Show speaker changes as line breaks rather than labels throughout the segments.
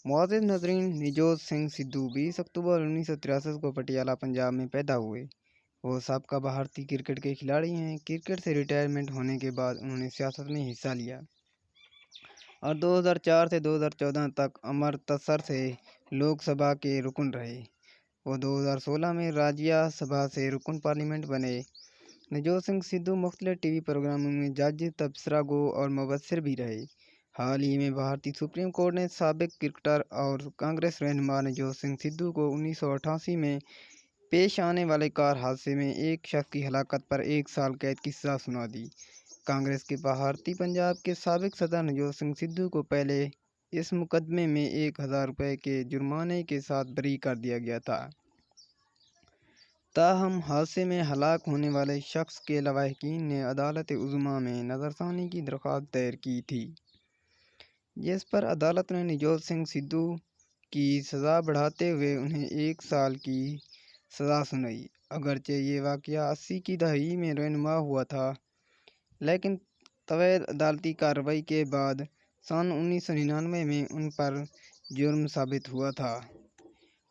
معزز ناظرین، نجوت سنگھ سدھو 20 اکتوبر 1963 کو پٹیالہ پنجاب میں پیدا ہوئے۔ وہ سابقہ بھارتی کرکٹ کے کھلاڑی ہیں۔ کرکٹ سے ریٹائرمنٹ ہونے کے بعد انہوں نے سیاست میں حصہ لیا اور 2004 سے 2014 تک امرتسر سے لوک سبھا کے رکن رہے۔ وہ 2016 میں راجیہ سبھا سے رکن پارلیمنٹ بنے۔ نجوت سنگھ سدھو مختلف ٹی وی پروگراموں میں جج، تبصرہ گو اور مبصر بھی رہے۔ حال ہی میں بھارتی سپریم کورٹ نے سابق کرکٹر اور کانگریس رہنما نجوت سنگھ سدھو کو 1988 میں پیش آنے والے کار حادثے میں ایک شخص کی ہلاکت پر 1 سال قید کی سزا سنا دی۔ کانگریس کے بھارتی پنجاب کے سابق صدر نجوت سنگھ سدھو کو پہلے اس مقدمے میں 1000 روپے کے جرمانے کے ساتھ بری کر دیا گیا تھا۔ تاہم حادثے میں ہلاک ہونے والے شخص کے لواحقین نے عدالت عظمیٰ میں نظرثانی کی درخواست دائر کی تھی، جس پر عدالت نے نجوت سنگھ سدھو کی سزا بڑھاتے ہوئے انہیں 1 سال کی سزا سنائی۔ اگرچہ یہ واقعہ 80 کی دہائی میں رونما ہوا تھا، لیکن طویل عدالتی کارروائی کے بعد سن 1999 میں ان پر جرم ثابت ہوا تھا۔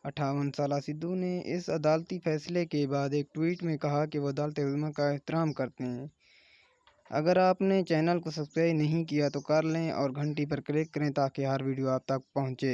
58 سالہ سدھو نے اس عدالتی فیصلے کے بعد ایک ٹویٹ میں کہا کہ وہ عدالت عظمیٰ کا احترام کرتے ہیں۔ اگر آپ نے چینل کو سبسکرائب نہیں کیا تو کر لیں اور گھنٹی پر کلک کریں تاکہ ہر ویڈیو آپ تک پہنچے۔